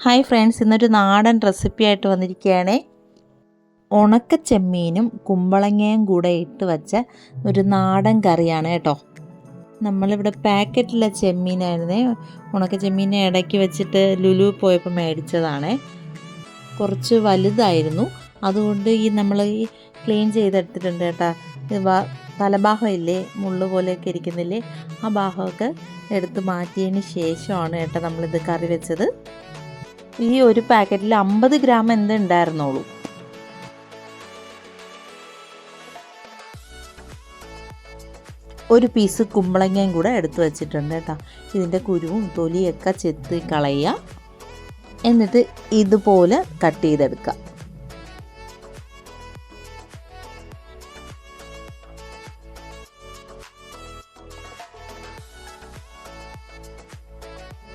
Hi friends, ഇന്നൊരു നാടൻ recipe ആയിട്ട് വന്നിരിക്കുകയാണേ. ഉണക്ക ചെമ്മീനും കുമ്പളങ്ങയും കൂടെ ഇട്ട് വെച്ച ഒരു നാടൻ കറിയാണ് കേട്ടോ. നമ്മളിവിടെ പാക്കറ്റിലെ ചെമ്മീനായിരുന്നേ. ഉണക്ക ചെമ്മീനെ ഇടയ്ക്ക് വെച്ചിട്ട് ലുലു പോയപ്പോൾ മേടിച്ചതാണേ. കുറച്ച് വലുതായിരുന്നു, അതുകൊണ്ട് നമ്മൾ ക്ലീൻ ചെയ്തെടുത്തിട്ടുണ്ട് കേട്ടോ. തലഭാഗം ഇല്ലേ, മുള്ളു പോലെയൊക്കെ ഇരിക്കുന്നില്ലേ, ആ ഭാഗമൊക്കെ എടുത്ത് മാറ്റിയതിന് ശേഷമാണ് കേട്ടോ നമ്മളിത് കറി വെച്ചത്. ഈ ഒരു പാക്കറ്റിൽ 50 ഗ്രാം ഉണ്ടായിരുന്നുള്ളൂ. ഒരു പീസ് കുമ്പളങ്ങയും കൂടെ എടുത്തു വച്ചിട്ടുണ്ട് കേട്ടോ. ഇതിൻ്റെ കുരുവും തൊലിയൊക്കെ ചെത്തി കളയുക, എന്നിട്ട് ഇതുപോലെ കട്ട് ചെയ്തെടുക്കുക.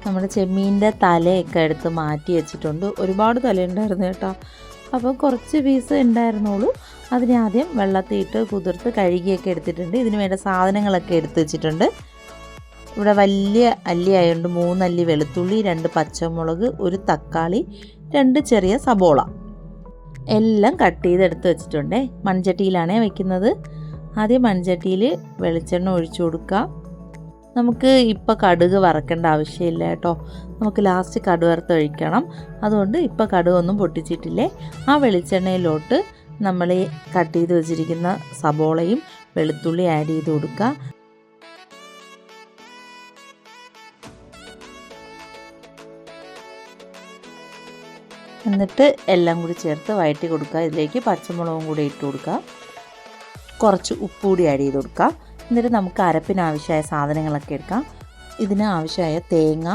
നമ്മുടെ ചെമ്മീൻ്റെ തലയൊക്കെ എടുത്ത് മാറ്റി വെച്ചിട്ടുണ്ട്. ഒരുപാട് തലയുണ്ടായിരുന്നു കേട്ടോ. അപ്പോൾ കുറച്ച് പീസ് ഉണ്ടായിരുന്നുള്ളൂ. അതിനെ ആദ്യം വെള്ളത്തിയിട്ട് കുതിർത്ത് കഴുകിയൊക്കെ എടുത്തിട്ടുണ്ട്. ഇതിന് വേണ്ട സാധനങ്ങളൊക്കെ എടുത്ത് വെച്ചിട്ടുണ്ട്. ഇവിടെ വലിയ അല്ലി ആയതുകൊണ്ട് 3 അല്ലി വെളുത്തുള്ളി, 2 പച്ചമുളക്, 1 തക്കാളി, 2 ചെറിയ സബോള എല്ലാം കട്ട് ചെയ്തെടുത്ത് വെച്ചിട്ടുണ്ട്. മൺചട്ടിയിലാണേ വയ്ക്കുന്നത്. ആദ്യം മൺചട്ടിയിൽ വെളിച്ചെണ്ണ ഒഴിച്ചു കൊടുക്കുക. നമുക്ക് ഇപ്പോൾ കടുക് വറക്കേണ്ട ആവശ്യമില്ല കേട്ടോ. നമുക്ക് ലാസ്റ്റ് കടുക് വറുത്ത് ഒഴിക്കണം. അതുകൊണ്ട് ഇപ്പോൾ കടുകൊന്നും പൊട്ടിച്ചിട്ടില്ലേ. ആ വെളിച്ചെണ്ണയിലോട്ട് നമ്മൾ ഈ കട്ട് ചെയ്ത് വെച്ചിരിക്കുന്ന സബോളയും വെളുത്തുള്ളി ആഡ് ചെയ്ത് കൊടുക്കുക. എന്നിട്ട് എല്ലാം കൂടി ചേർത്ത് വഴറ്റി കൊടുക്കുക. ഇതിലേക്ക് പച്ചമുളകും കൂടി ഇട്ട് കൊടുക്കുക. കുറച്ച് ഉപ്പ് കൂടി ആഡ് ചെയ്ത് കൊടുക്കുക. എന്നിട്ട് നമുക്ക് അരപ്പിനാവശ്യമായ സാധനങ്ങളൊക്കെ എടുക്കാം. ഇതിന് ആവശ്യമായ തേങ്ങ,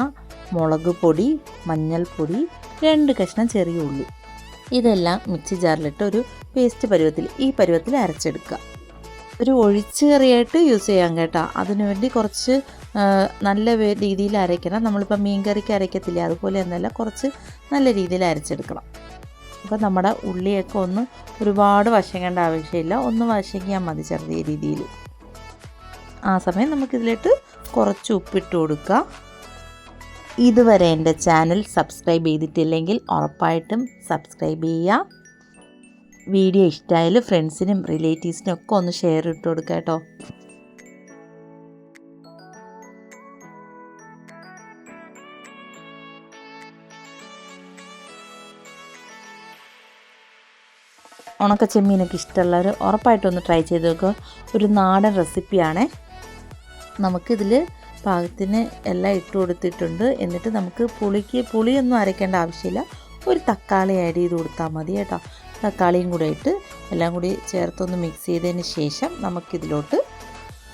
മുളക് പൊടി, മഞ്ഞൾപ്പൊടി, 2 കഷ്ണം ചെറിയ ഉള്ളി, ഇതെല്ലാം മിക്സി ജാറിലിട്ട് ഒരു പേസ്റ്റ് പരുവത്തിൽ ഈ പരുവത്തിൽ അരച്ചെടുക്കുക. ഒരു ഒഴിച്ച് കറിയായിട്ട് യൂസ് ചെയ്യാം കേട്ടോ. അതിനുവേണ്ടി കുറച്ച് നല്ല രീതിയിൽ അരയ്ക്കണം. നമ്മളിപ്പോൾ മീൻ കറിക്ക് അരയ്ക്കത്തില്ല, അതുപോലെ എന്നല്ല, കുറച്ച് നല്ല രീതിയിൽ അരച്ചെടുക്കണം. അപ്പോൾ നമ്മുടെ ഉള്ളിയൊക്കെ ഒരുപാട് വശങ്ങേണ്ട ആവശ്യമില്ല, ഒന്ന് വശങ്ങിയാൽ മതി ചെറിയ രീതിയിൽ. ആ സമയം നമുക്കിതിലേക്ക് കുറച്ച് ഉപ്പിട്ട് കൊടുക്കുക. ഇതുവരെ എൻ്റെ ചാനൽ സബ്സ്ക്രൈബ് ചെയ്തിട്ടില്ലെങ്കിൽ ഉറപ്പായിട്ടും സബ്സ്ക്രൈബ് ചെയ്യുക. വീഡിയോ ഇഷ്ടമായാൽ ഫ്രണ്ട്സിനും റിലേറ്റീവ്സിനും ഒക്കെ ഒന്ന് ഷെയർ ഇട്ട് കൊടുക്കുക കേട്ടോ. ഉണക്ക ചെമ്മീനൊക്കെ ഇഷ്ടമുള്ളവർ ഉറപ്പായിട്ടൊന്ന് ട്രൈ ചെയ്ത് നോക്കുക. ഒരു നാടൻ റെസിപ്പിയാണേ. നമുക്കിതിൽ പാകത്തിന് എല്ലാം ഇട്ട് കൊടുത്തിട്ടുണ്ട്. എന്നിട്ട് നമുക്ക് പുളിയൊന്നും അരയ്ക്കേണ്ട ആവശ്യമില്ല. ഒരു തക്കാളി ആഡ് ചെയ്ത് കൊടുത്താൽ മതി കേട്ടോ. തക്കാളിയും കൂടെ ഇട്ട് എല്ലാം കൂടി ചേർത്തൊന്ന് മിക്സ് ചെയ്തതിന് ശേഷം നമുക്കിതിലോട്ട്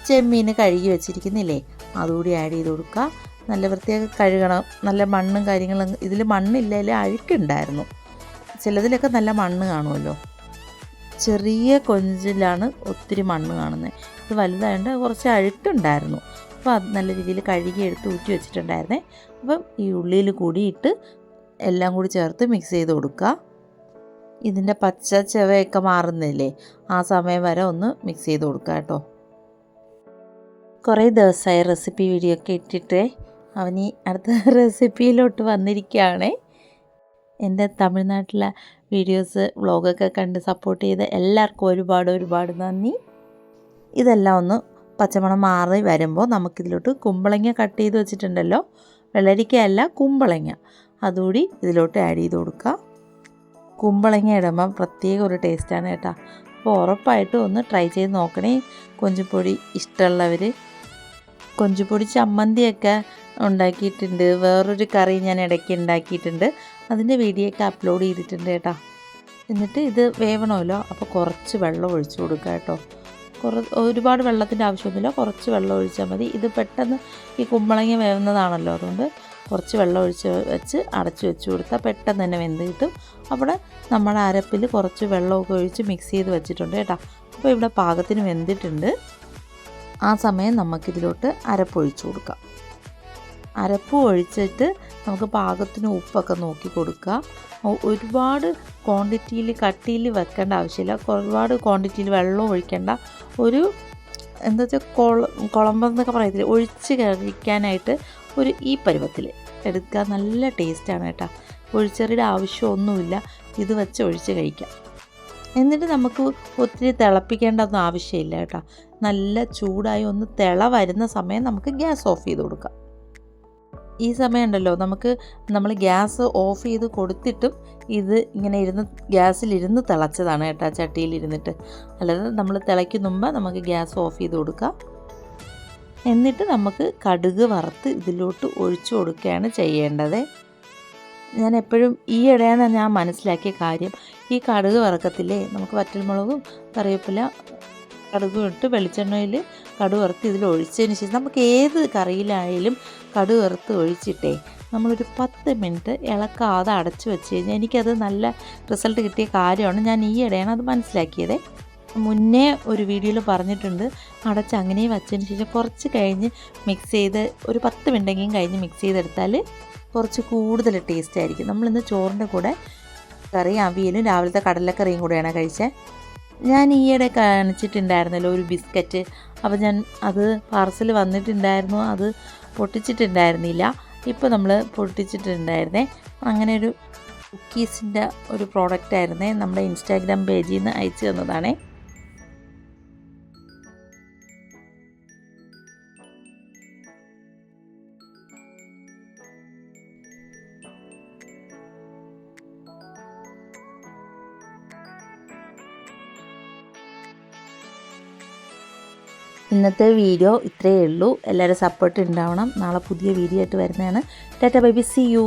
ചെമ്മീൻ കഴുകി വെച്ചിരിക്കുന്നില്ലേ, അതുകൂടി ആഡ് ചെയ്ത് കൊടുക്കുക. നല്ല വൃത്തിയായി കഴുകണം. നല്ല മണ്ണും കാര്യങ്ങളും, ഇതിൽ മണ്ണില്ലെങ്കിൽ അഴുക്കുണ്ടായിരുന്നു. ചിലതിലൊക്കെ നല്ല മണ്ണ് കാണുമല്ലോ. ചെറിയ കൊഞ്ചിലാണ് ഒത്തിരി മണ്ണ് കാണുന്നത്. ഇത് വലുതായതുകൊണ്ട് കുറച്ച് അഴുക്കുണ്ടായിരുന്നു. അപ്പോൾ അത് നല്ല രീതിയിൽ കഴുകി എടുത്ത് ഊറ്റി വെച്ചിട്ടുണ്ടായിരുന്നേ. അപ്പം ഈ ഉള്ളിയിൽ കൂടി ഇട്ട് എല്ലാം കൂടി ചേർത്ത് മിക്സ് ചെയ്ത് കൊടുക്കുക. ഇതിൻ്റെ പച്ച ചെവയൊക്കെ മാറുന്നില്ലേ, ആ സമയം വരെ ഒന്ന് മിക്സ് ചെയ്ത് കൊടുക്കുക കേട്ടോ. കുറേ ദിവസമായി റെസിപ്പി വീഡിയോ ഒക്കെ ഇട്ടിട്ട് അവനീ അടുത്ത റെസിപ്പിയിലോട്ട് വന്നിരിക്കുകയാണേ. എൻ്റെ തമിഴ്നാട്ടിലെ വീഡിയോസ് വ്ളോഗൊക്കെ കണ്ട് സപ്പോർട്ട് ചെയ്ത് എല്ലാവർക്കും ഒരുപാട് നന്ദി. ഇതെല്ലാം ഒന്ന് പച്ചമണം മാറി വരുമ്പോൾ നമുക്കിതിലോട്ട് കുമ്പളങ്ങ കട്ട് ചെയ്ത് വെച്ചിട്ടുണ്ടല്ലോ, വെള്ളരിക്കയല്ല കുമ്പളങ്ങ, അതുകൂടി ഇതിലോട്ട് ആഡ് ചെയ്ത് കൊടുക്കുക. കുമ്പളങ്ങ ഇടുമ്പോൾ പ്രത്യേക ഒരു ടേസ്റ്റാണ് കേട്ടോ. അപ്പോൾ ഉറപ്പായിട്ടും ഒന്ന് ട്രൈ ചെയ്ത് നോക്കണേ. കൊഞ്ചുപൊടി ഇഷ്ടമുള്ളവർ കൊഞ്ചുപൊടി ചമ്മന്തിയൊക്കെ ഉണ്ടാക്കിയിട്ടുണ്ട്. വേറൊരു കറി ഞാൻ ഇടയ്ക്ക് ഉണ്ടാക്കിയിട്ടുണ്ട്, അതിൻ്റെ വീഡിയോ ഒക്കെ അപ്ലോഡ് ചെയ്തിട്ടുണ്ട് കേട്ടോ. എന്നിട്ട് ഇത് വേവണമല്ലോ, അപ്പോൾ കുറച്ച് വെള്ളം ഒഴിച്ചു കൊടുക്കുക കേട്ടോ. ഒരുപാട് വെള്ളത്തിൻ്റെ ആവശ്യമൊന്നുമില്ല, കുറച്ച് വെള്ളം ഒഴിച്ചാൽ മതി. ഇത് പെട്ടെന്ന് ഈ കുമ്പളങ്ങ വേവുന്നതാണല്ലോ, അതുകൊണ്ട് കുറച്ച് വെള്ളം വെച്ച് അടച്ചു വെച്ച് കൊടുത്താൽ പെട്ടെന്ന് തന്നെ വെന്ത് കിട്ടും. അവിടെ നമ്മുടെ അരപ്പിൽ കുറച്ച് വെള്ളമൊക്കെ ഒഴിച്ച് മിക്സ് ചെയ്ത് വെച്ചിട്ടുണ്ട് കേട്ടോ. അപ്പോൾ ഇവിടെ പാകത്തിന് വെന്തിട്ടുണ്ട്. ആ സമയം നമുക്കിതിലോട്ട് അരപ്പൊഴിച്ച് കൊടുക്കാം. അരപ്പ് ഒഴിച്ചിട്ട് നമുക്ക് പാകത്തിന് ഉപ്പൊക്കെ നോക്കി കൊടുക്കുക. ഒരുപാട് ക്വാണ്ടിറ്റിയിൽ കട്ടിയിൽ വെക്കേണ്ട ആവശ്യമില്ല, ഒരുപാട് ക്വാണ്ടിറ്റിയിൽ വെള്ളം ഒഴിക്കേണ്ട. ഒരു എന്താ വെച്ചാൽ കുളമ്പെന്നൊക്കെ പറയത്തില്ല, ഒഴിച്ച് കഴിക്കാനായിട്ട് ഒരു ഈ പരുവത്തിൽ എടുക്കുക. നല്ല ടേസ്റ്റാണ് കേട്ടോ. ഒഴിച്ചറിയുടെ ആവശ്യമൊന്നുമില്ല, ഇത് വെച്ച് ഒഴിച്ച് കഴിക്കാം. എന്നിട്ട് നമുക്ക് ഒത്തിരി തിളപ്പിക്കേണ്ടതൊന്നും ആവശ്യമില്ല കേട്ടോ. നല്ല ചൂടായി ഒന്ന് തിള വരുന്ന സമയം നമുക്ക് ഗ്യാസ് ഓഫ് ചെയ്ത് കൊടുക്കാം. ഈ സമയം ഉണ്ടല്ലോ നമ്മൾ ഗ്യാസ് ഓഫ് ചെയ്ത് കൊടുത്തിട്ടും ഇത് ഇങ്ങനെ ഗ്യാസിലിരുന്ന് തിളച്ചതാണ് കേട്ടോ, ചട്ടിയിലിരുന്നിട്ട്. അല്ലാതെ നമ്മൾ തിളയ്ക്കുന്ന മുമ്പ് നമുക്ക് ഗ്യാസ് ഓഫ് ചെയ്ത് കൊടുക്കാം. എന്നിട്ട് നമുക്ക് കടുക് വറുത്ത് ഇതിലോട്ട് ഒഴിച്ചു കൊടുക്കുകയാണ് ചെയ്യേണ്ടത്. ഞാൻ എപ്പോഴും ഈയിടെയാണ് ഞാൻ മനസ്സിലാക്കിയ കാര്യം, ഈ കടുക് വറക്കത്തില്ലേ, നമുക്ക് വറ്റൽമുളകും കറിവേപ്പില കടുകും ഇട്ട് വെളിച്ചെണ്ണയിൽ കടുക് വറുത്ത് ഇതിൽ ഒഴിച്ചതിന് ശേഷം നമുക്ക് ഏത് കറിയിലായാലും കടുക് വറുത്ത് ഒഴിച്ചിട്ടേ നമ്മളൊരു 10 മിനിറ്റ് ഇളക്കാതെ അടച്ചു വെച്ച് കഴിഞ്ഞാൽ എനിക്കത് നല്ല റിസൾട്ട് കിട്ടിയ കാര്യമാണ്. ഞാൻ ഈയിടെയാണ് അത് മനസ്സിലാക്കിയത്. മുന്നേ ഒരു വീഡിയോയിൽ പറഞ്ഞിട്ടുണ്ട്, അടച്ച് അങ്ങനെ വച്ചതിന് ശേഷം കുറച്ച് കഴിഞ്ഞ് മിക്സ് ചെയ്ത് ഒരു 10 മിനിറ്റെങ്കിലും കഴിഞ്ഞ് മിക്സ് ചെയ്തെടുത്താൽ കുറച്ച് കൂടുതൽ ടേസ്റ്റ് ആയിരിക്കും. നമ്മളിന്ന് ചോറിൻ്റെ കൂടെ കറി അവിയലും രാവിലത്തെ കടലക്കറിയും കൂടെയാണ് കഴിച്ചത്. ഞാൻ ഈയിടെ കാണിച്ചിട്ടുണ്ടായിരുന്നല്ലോ ഒരു ബിസ്ക്കറ്റ്, അപ്പോൾ ഞാൻ അത് പാർസൽ വന്നിട്ടുണ്ടായിരുന്നു, അത് പൊട്ടിച്ചിട്ടുണ്ടായിരുന്നില്ല. ഇപ്പോൾ നമ്മൾ പൊട്ടിച്ചിട്ടുണ്ടായിരുന്നേ. അങ്ങനെ ഒരു കുക്കീസിൻ്റെ ഒരു പ്രോഡക്റ്റ് ആയിരുന്നേ, നമ്മുടെ ഇൻസ്റ്റാഗ്രാം പേജിൽ നിന്ന് അയച്ചു തന്നതാണേ. ഇന്നത്തെ വീഡിയോ ഇത്രയേ ഉള്ളൂ. എല്ലാവരും സപ്പോർട്ട് ഉണ്ടാവണം. നാളെ പുതിയ വീഡിയോ ആയിട്ട് വരുന്നതാണ്. Tata bye bye, see U.